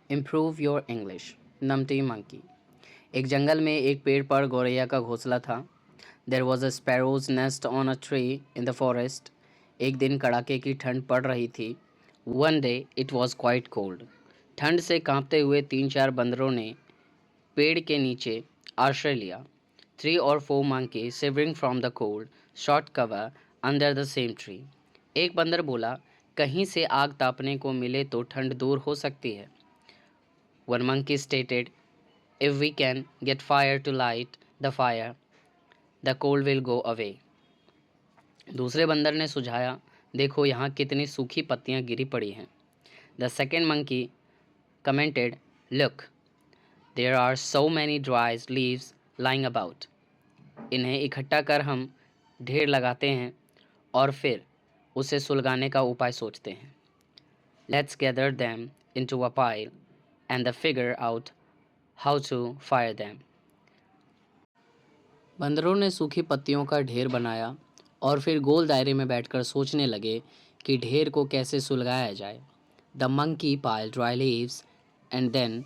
Improve your English. नमटी monkey. एक जंगल में एक पेड़ पर गौरैया का घोंसला था। There was a sparrows nest on a tree in the forest. एक दिन कड़ाके की ठंड पड़ रही थी। One day it was quite cold. ठंड से कांपते हुए तीन चार बंदरों ने पेड़ के नीचे आश्रय लिया। 3 or 4 monkeys shivering from the cold sought cover under the same tree. एक बंदर बोला, कहीं से आग तापने को मिले तो ठंड दूर हो सकती है। One monkey stated, if we can get fire to light the fire, the cold will go away. दूसरे बंदर ने सुझाया, देखो यहाँ कितनी सूखी पत्तियाँ गिरी पड़ी हैं। The second monkey commented, look, there are so many dry leaves lying about. इन्हें इकट्ठा कर हम ढेर लगाते हैं और फिर उसे सुलगाने का उपाय सोचते हैं। Let's gather them into a pile and the figure out how to fire them. बंदरों ने सूखी पत्तियों का ढेर बनाया और फिर गोल दायरे में बैठकर सोचने लगे कि ढेर को कैसे सुलगाया जाए। The monkey pile dry leaves and then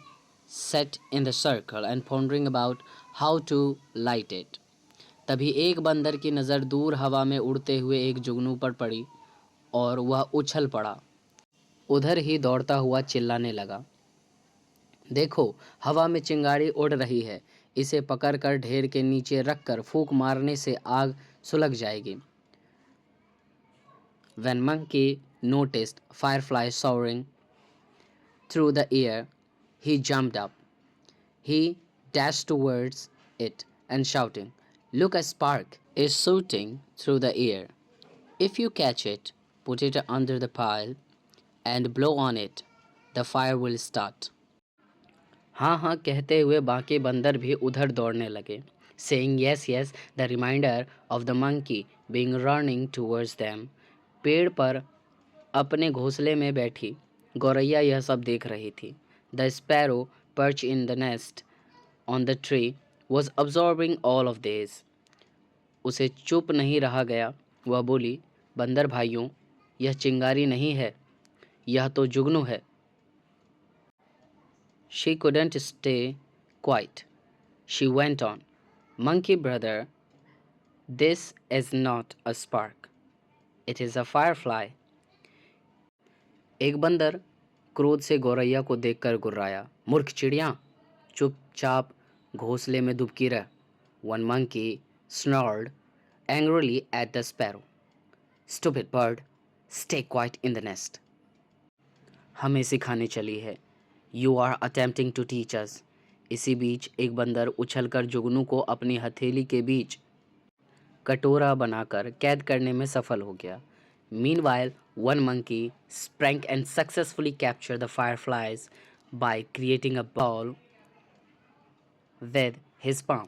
set in the circle and pondering about how to light it. तभी एक बंदर की नज़र दूर हवा में उड़ते हुए एक जुगनू पर पड़ी और वह उछल पड़ा। उधर ही दौड़ता हुआ चिल्लाने लगा, देखो हवा में चिंगारी उड़ रही है, इसे पकड़कर ढेर के नीचे रखकर फूंक मारने से आग सुलग जाएगी। When monkey noticed firefly soaring through the air, he jumped up. He dashed towards it and shouting, look, a spark is shooting through the air. If you catch it, put it under the pile and blow on it. The fire will start. हाँ हाँ कहते हुए बाकी बंदर भी उधर दौड़ने लगे। Saying yes yes, the reminder of the monkey being running towards them. पेड़ पर अपने घोंसले में बैठी गौरैया यह सब देख रही थी। The sparrow perched in the nest on the tree was absorbing all of this. उसे चुप नहीं रहा गया। वह बोली, बंदर भाइयों, यह चिंगारी नहीं है, यह तो जुगनू है। She couldn't stay quiet. She went on, Monkey brother, this is not a spark. It is a firefly. एक बंदर क्रोध से गौरैया को देखकर गुर्राया, मूर्ख चिड़िया, चुपचाप घोंसले में दुबकी रह। One monkey snarled angrily at the sparrow. Stupid bird, stay quiet in the nest. हमें सिखाने चली है। You are attempting to teach us. इसी बीच एक बंदर उछलकर जुगनू को अपनी हथेली के बीच कटोरा बनाकर कैद करने में सफल हो गया। Meanwhile, one monkey sprang and successfully captured the fireflies by creating a ball with his palm.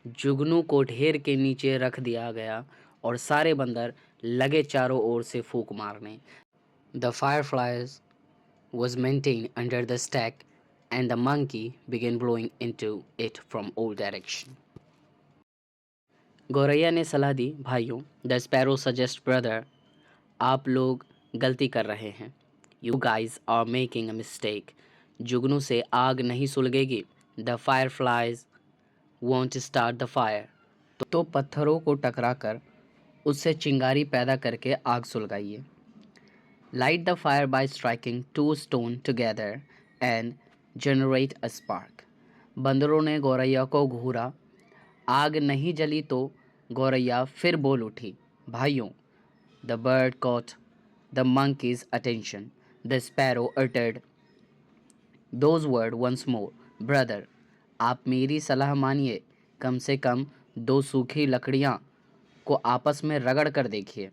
जुगनू को ढेर के नीचे रख दिया गया और सारे बंदर लगे चारों ओर से फूंक मारने। The fireflies was maintained under the stack and the monkey began blowing into it from all direction. गौरैया ने सलाह दी, भाइयों, द स्पैरो सजेस्ट ब्रदर, आप लोग गलती कर रहे हैं। You guys are making a mistake. जुगनू से आग नहीं सुलगेगी। The fireflies won't start the fire. तो पत्थरों को टकरा कर उससे चिंगारी पैदा करके आग सुलगाइए। Light the fire by striking 2 stone together and generate a spark. बंदरों ने गौरैया को घूरा। आग नहीं जली तो गौरैया फिर बोल उठी, भाइयों। The bird caught the monkey's attention. The sparrow uttered those words once more. Brother, आप मेरी सलाह मानिए, कम से कम 2 सूखी लकड़ियाँ को आपस में रगड़ कर देखिए।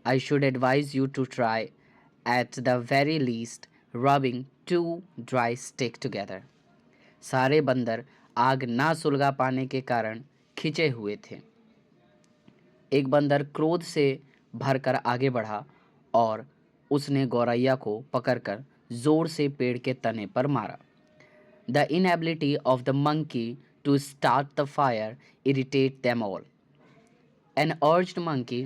I should advise you to try at the very least rubbing 2 dry sticks together. सारे बंदर आग ना सुलगा पाने के कारण खिंचे हुए थे। एक बंदर क्रोध से भरकर आगे बढ़ा और उसने गौरैया को पकड़कर जोर से पेड़ के तने पर मारा। The inability of the monkey to start the fire irritate them all. An urged monkey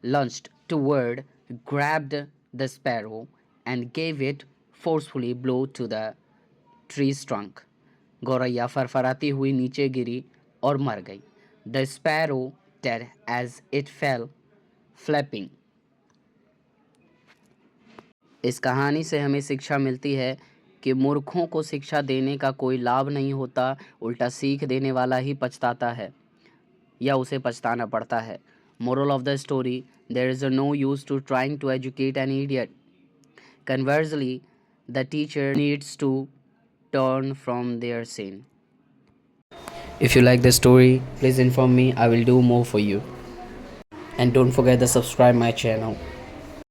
lunged toward, grabbed the sparrow and gave it forcefully blew to the tree's trunk. गौरैया फरफराती हुई नीचे गिरी और मर गई. The sparrow dead as it fell, flapping. इस कहानी से हमें शिक्षा मिलती है कि मूर्खों को शिक्षा देने का कोई लाभ नहीं होता, उल्टा सीख देने वाला ही पछताता है या उसे पछताना पड़ता है. Moral of the story: there is no use to trying to educate an idiot. Conversely, the teacher needs to turn from their sin. If you like the story, please inform me. I will do more for you. And don't forget to subscribe my channel.